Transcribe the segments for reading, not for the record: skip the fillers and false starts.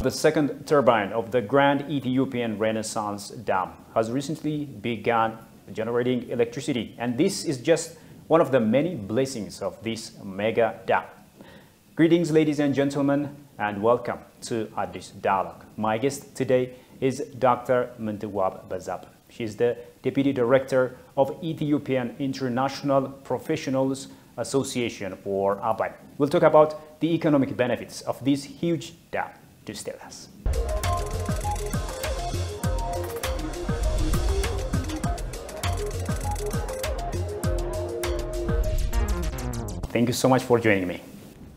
The second turbine of the Grand Ethiopian Renaissance Dam has recently begun generating electricity, and this is just one of the many blessings of this mega dam. Greetings, ladies and gentlemen, and welcome to Addis Dialogue. My guest today is Dr. Mintewab Bezabih. She is the Deputy Director of Ethiopian International Professionals Association, or ABAI. We'll talk about the economic benefits of this huge dam. To stay with us. Thank you so much for joining me.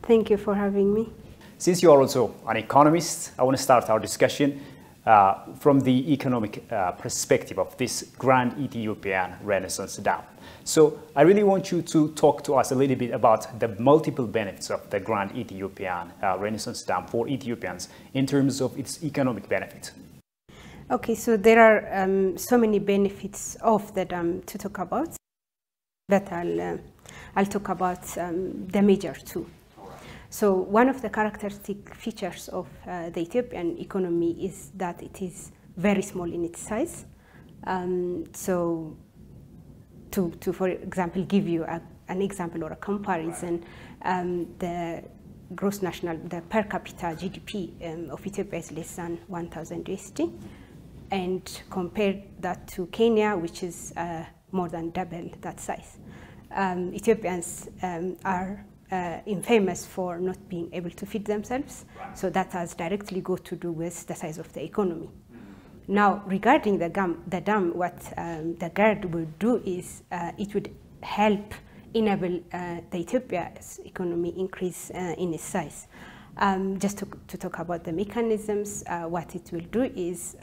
Thank you for having me. Since you are also an economist, I want to start our discussion from the economic perspective of this Grand Ethiopian Renaissance Dam. So I really want you to talk to us a little bit about the multiple benefits of the Grand Ethiopian Renaissance Dam for Ethiopians in terms of its economic benefit. Okay, so there are so many benefits of the dam to talk about, but I'll talk about the major two. So one of the characteristic features of the Ethiopian economy is that it is very small in its size. To, for example, give you an example or a comparison, the per capita GDP of Ethiopia is less than 1,000 USD, and compare that to Kenya, which is more than double that size. Ethiopians are infamous for not being able to feed themselves, so that has directly got to do with the size of the economy. Now, regarding the dam, what the GERD will do is it would help enable the Ethiopia's economy increase in its size. Just to talk about the mechanisms, what it will do is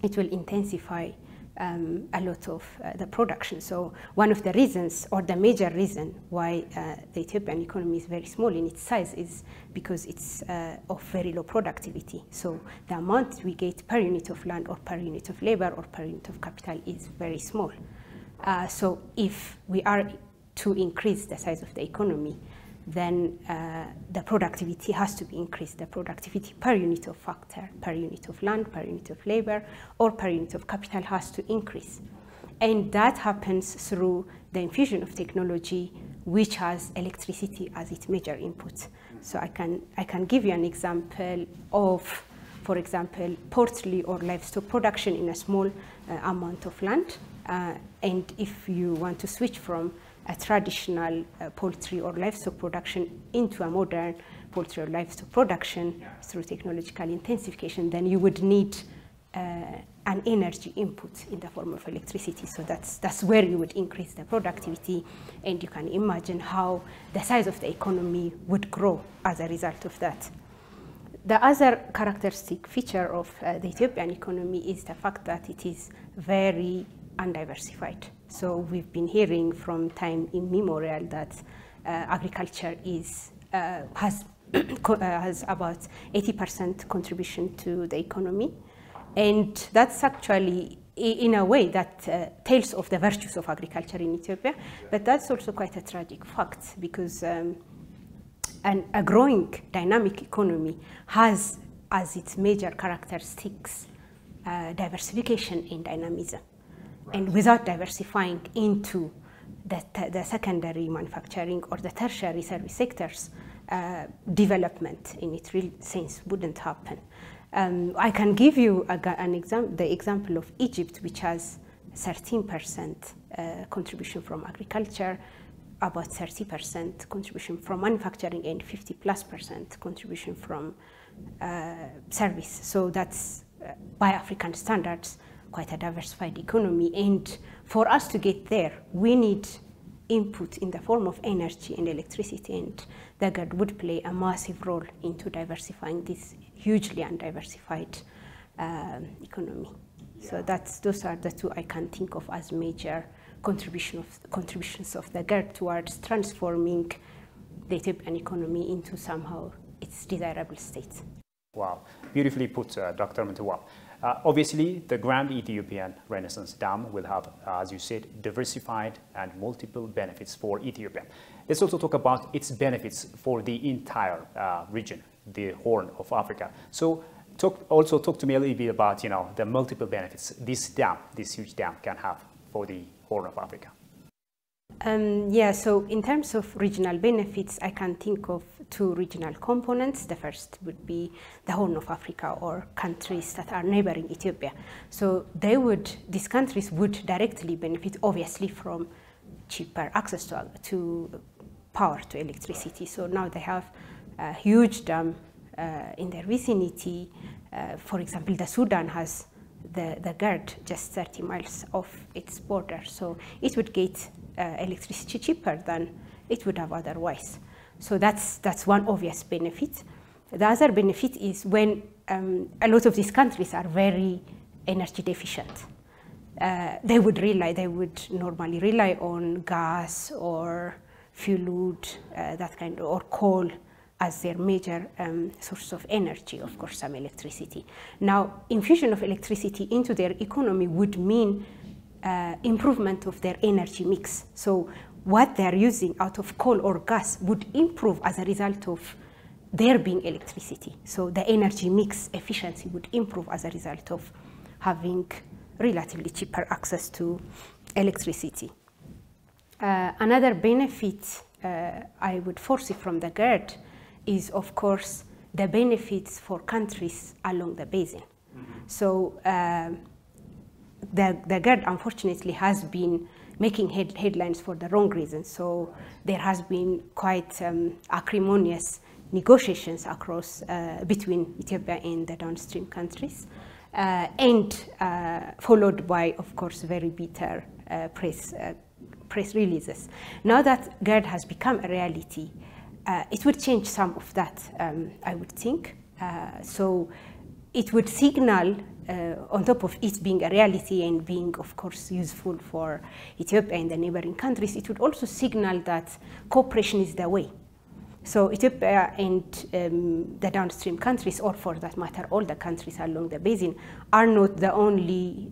it will intensify a lot of the production. So one of the reasons, or the major reason, why the Ethiopian economy is very small in its size is because it's of very low productivity. So the amount we get per unit of land or per unit of labor or per unit of capital is very small. So if we are to increase the size of the economy, then the productivity has to be increased. The productivity per unit of factor, per unit of land, per unit of labor, or per unit of capital has to increase. And that happens through the infusion of technology, which has electricity as its major input. So I can give you an example of, for example, poultry or livestock production in a small amount of land. And if you want to switch from a traditional poultry or livestock production into a modern poultry or livestock production through technological intensification, then you would need an energy input in the form of electricity. So that's where you would increase the productivity, and you can imagine how the size of the economy would grow as a result of that. The other characteristic feature of the Ethiopian economy is the fact that it is very undiversified. So we've been hearing from time immemorial that agriculture has about 80% contribution to the economy, and that's actually, in a way, that tells of the virtues of agriculture in Ethiopia. But that's also quite a tragic fact, because a growing dynamic economy has as its major characteristics diversification and dynamism. And without diversifying into the secondary manufacturing or the tertiary service sectors, development in its real sense wouldn't happen. I can give you the example of Egypt, which has 13% contribution from agriculture, about 30% contribution from manufacturing, and 50+% contribution from service. So that's, by African standards, quite a diversified economy. And for us to get there, we need input in the form of energy and electricity, and the GERD would play a massive role into diversifying this hugely undiversified economy. So those are the two I can think of as major contributions of the GERD towards transforming the Ethiopian economy into somehow its desirable state. Wow, beautifully put, Dr. Mintewab. Obviously, the Grand Ethiopian Renaissance Dam will have, as you said, diversified and multiple benefits for Ethiopia. Let's also talk about its benefits for the entire region, the Horn of Africa. So talk to me a little bit about, the multiple benefits this dam, this huge dam, can have for the Horn of Africa. So in terms of regional benefits, I can think of two regional components. The first would be the Horn of Africa, or countries that are neighboring Ethiopia. So these countries would directly benefit, obviously, from cheaper access to power, to electricity. So now they have a huge dam in their vicinity. For example, the Sudan has the GERD just 30 miles off its border, so it would get electricity cheaper than it would have otherwise. So that's one obvious benefit. The other benefit is when a lot of these countries are very energy deficient. They would normally rely on gas or fuel wood, or coal, as their major source of energy, of course, some electricity. Now, infusion of electricity into their economy would mean improvement of their energy mix. So what they're using out of coal or gas would improve as a result of there being electricity. So the energy mix efficiency would improve as a result of having relatively cheaper access to electricity. Another benefit I would foresee from the GERD is, of course, the benefits for countries along the basin. Mm-hmm. So the GERD, unfortunately, has been making headlines for the wrong reasons. So there has been quite acrimonious negotiations between Ethiopia and the downstream countries, and followed by, of course, very bitter press releases. Now that GERD has become a reality, it would change some of that, I would think. So it would signal, on top of it being a reality and being, of course, useful for Ethiopia and the neighboring countries, it would also signal that cooperation is the way. So Ethiopia and the downstream countries, or for that matter, all the countries along the basin, are not the only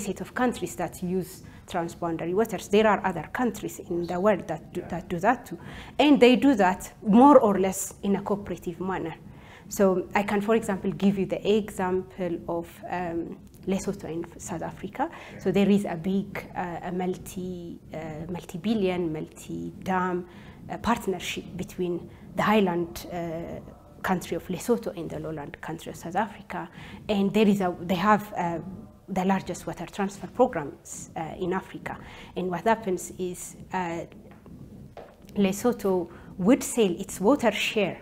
set of countries that use transboundary waters. There are other countries in the world that do that too. And they do that more or less in a cooperative manner. So I can, for example, give you the example of Lesotho in South Africa. So there is a big multi-billion, multi-dam partnership between the highland country of Lesotho and the lowland country of South Africa. And they have the largest water transfer programs in Africa. And what happens is Lesotho would sell its water share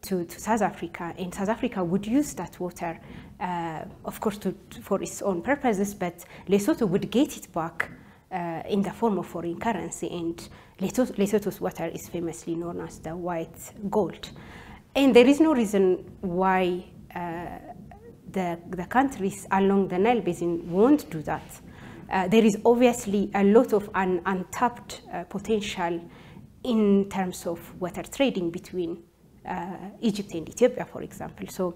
to South Africa, and South Africa would use that water, of course, for its own purposes, but Lesotho would get it back in the form of foreign currency, and Lesotho's water is famously known as the white gold. And there is no reason why the countries along the Nile Basin won't do that. There is obviously a lot of untapped potential in terms of water trading between Egypt and Ethiopia, for example. So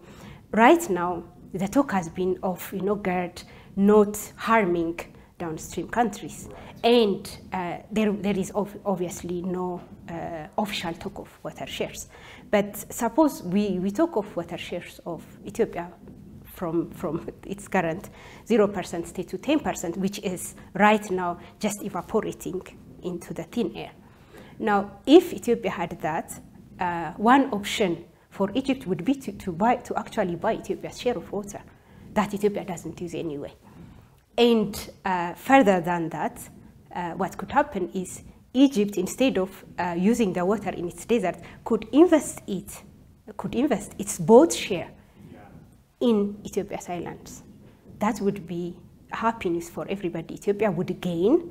right now, the talk has been of GERD not harming downstream countries. And there is obviously no official talk of water shares. But suppose we talk of water shares of Ethiopia from its current 0% state to 10%, which is right now just evaporating into the thin air. Now, if Ethiopia had that, one option for Egypt would be to actually buy Ethiopia's share of water that Ethiopia doesn't use anyway. And further than that, what could happen is Egypt, instead of using the water in its desert, could invest its boat share in Ethiopia's islands. That would be happiness for everybody. Ethiopia would gain,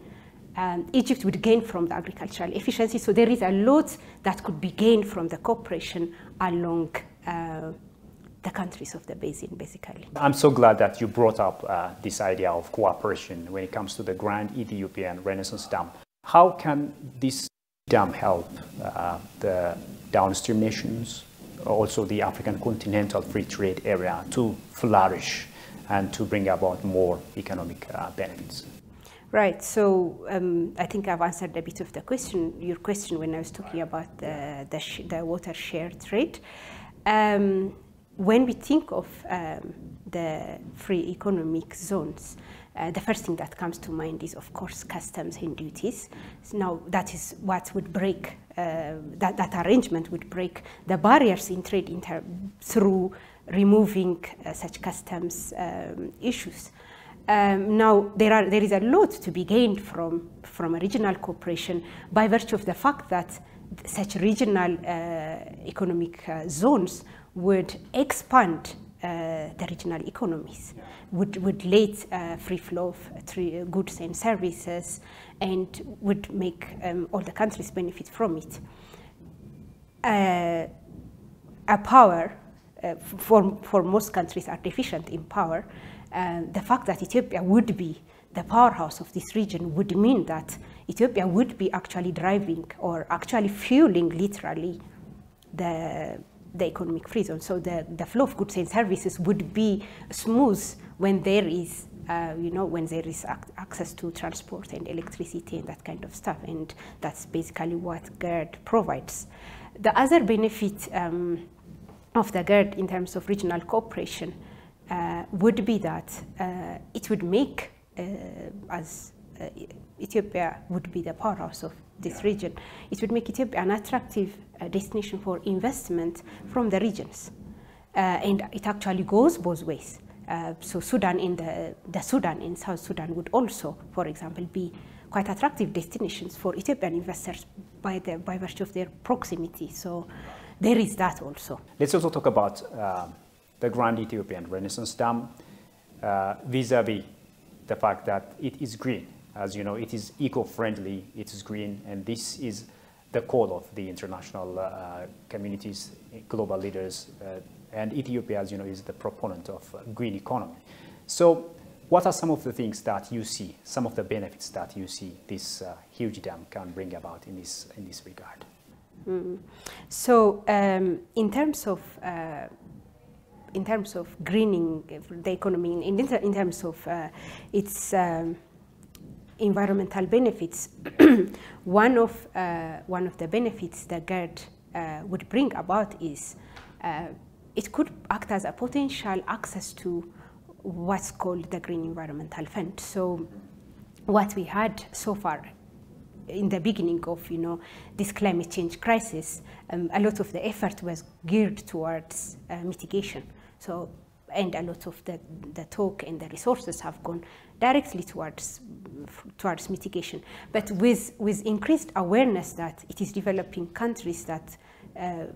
Egypt would gain from the agricultural efficiency. So there is a lot that could be gained from the cooperation along the countries of the basin, basically. I'm so glad that you brought up this idea of cooperation when it comes to the Grand Ethiopian Renaissance Dam. How can this dam help the downstream nations, also the African continental free trade area, to flourish? and to bring about more economic benefits. Right. So I think I've answered a bit of the question, your question, when I was talking about the water share trade. When we think of the free economic zones, the first thing that comes to mind is, of course, customs and duties. So now, that is what would break, that arrangement would break the barriers in trade through removing such customs issues. Now, there is a lot to be gained from a regional cooperation by virtue of the fact that such regional economic zones would expand the regional economies, would lead free flow of goods and services, and would make all the countries benefit from it. A power, for most countries are deficient in power, the fact that Ethiopia would be the powerhouse of this region would mean that Ethiopia would be actually driving or actually fueling literally the economic free zone. So the flow of goods and services would be smooth when there is, when there is access to transport and electricity and that kind of stuff. And that's basically what GERD provides. The other benefit of the GERD in terms of regional cooperation would be that it would make, as Ethiopia would be the powerhouse of this region, it would make Ethiopia an attractive destination for investment from the regions. And it actually goes both ways. So Sudan the Sudan in South Sudan would also, for example, be quite attractive destinations for Ethiopian investors by virtue of their proximity. So there is that also. Let's also talk about the Grand Ethiopian Renaissance Dam vis-a-vis the fact that it is green. As you know, it is eco-friendly, it is green, and this is the call of the international communities, global leaders, and Ethiopia, as you know, is the proponent of green economy. So what are some of the things that you see, some of the benefits that you see this huge dam can bring about in this regard? So in terms of greening the economy, in terms of its environmental benefits, one of the benefits that GERD would bring about is it could act as a potential access to what's called the Green Environmental Fund. So what we had so far in the beginning of this climate change crisis, a lot of the effort was geared towards mitigation. So, and a lot of the talk and the resources have gone directly towards mitigation. But with increased awareness that it is developing countries that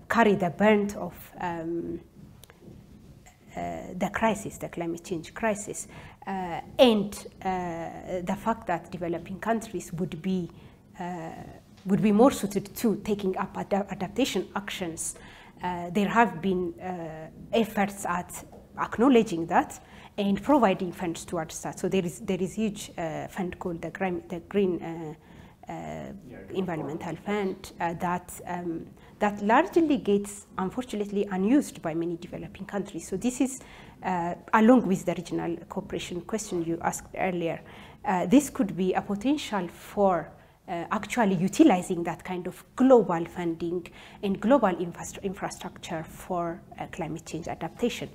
carry the burden of the crisis, the climate change crisis, and the fact that developing countries would be more suited to taking up adaptation actions. There have been efforts at acknowledging that and providing funds towards that. So there is huge fund called the Green Environmental Fund that largely gets, unfortunately, unused by many developing countries. So this is, along with the regional cooperation question you asked earlier, this could be a potential for actually utilizing that kind of global funding and global infrastructure for climate change adaptation.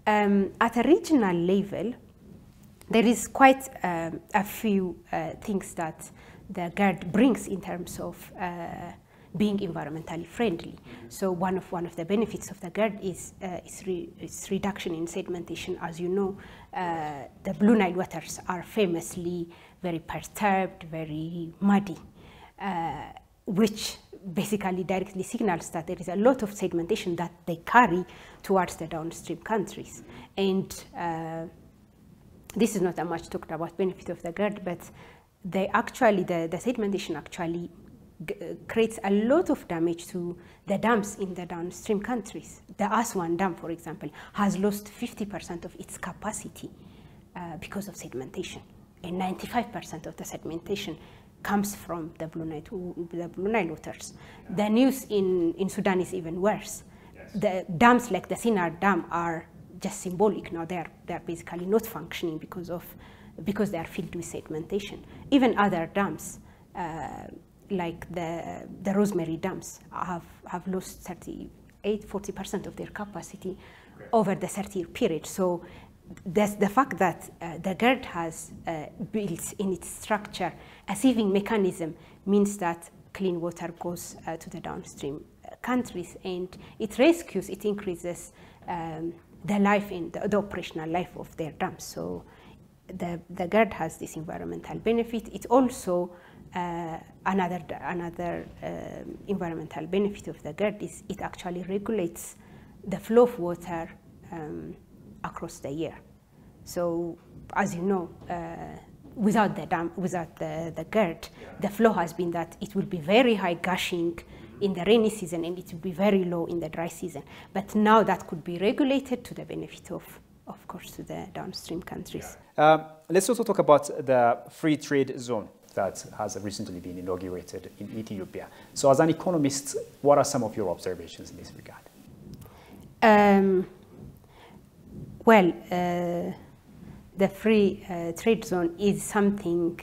At a regional level, there is quite a few things that the GERD brings in terms of being environmentally friendly. So one of the benefits of the GERD is its reduction in sedimentation. As you know, the Blue Nile waters are famously very perturbed, very muddy, which basically directly signals that there is a lot of sedimentation that they carry towards the downstream countries. And this is not a much talked about benefit of the GERD, but the sedimentation actually creates a lot of damage to the dams in the downstream countries. The Aswan Dam, for example, has lost 50% of its capacity because of sedimentation. And 95% of the sedimentation comes from the Blue Nile waters. The news in Sudan is even worse. The dams like the Sinar Dam are just symbolic now. They're basically not functioning because they are filled with sedimentation. Even other dams, like the Rosemary dams, have lost 40% of their capacity over the 30-year period. So that's the fact that the GERD has built in its structure a sieving mechanism means that clean water goes to the downstream countries, and it increases the life in the operational life of their dams. So the GERD has this environmental benefit. It also another environmental benefit of the GERD is it actually regulates the flow of water across the year. So, as you know, without the GERD, the flow has been that it will be very high gushing in the rainy season and it will be very low in the dry season. But now that could be regulated to the benefit of course, to the downstream countries. Let's also talk about the free trade zone that has recently been inaugurated in Ethiopia. So, as an economist, what are some of your observations in this regard? The free trade zone is something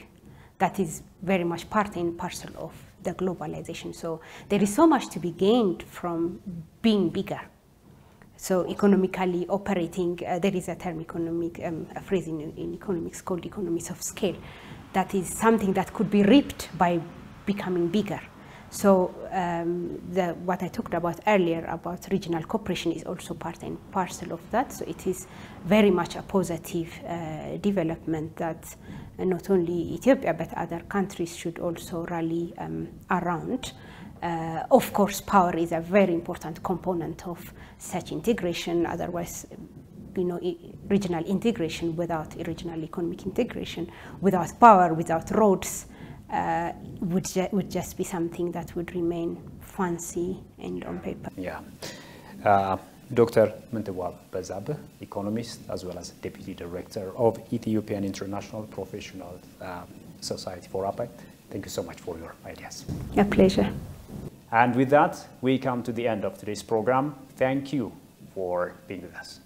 that is very much part and parcel of the globalization. So there is so much to be gained from being bigger. So economically operating, there is a term a phrase in economics called economies of scale. That is something that could be reaped by becoming bigger. So what I talked about earlier about regional cooperation is also part and parcel of that. So it is very much a positive development that not only Ethiopia but other countries should also rally around. Of course, power is a very important component of such integration. Otherwise, regional integration without regional economic integration, without power, without roads, would just be something that would remain fancy and on paper. Yeah. Dr. Mintewab Bezabih, economist as well as Deputy Director of Ethiopian International Professional Society for APAC. Thank you so much for your ideas. A pleasure. And with that, we come to the end of today's program. Thank you for being with us.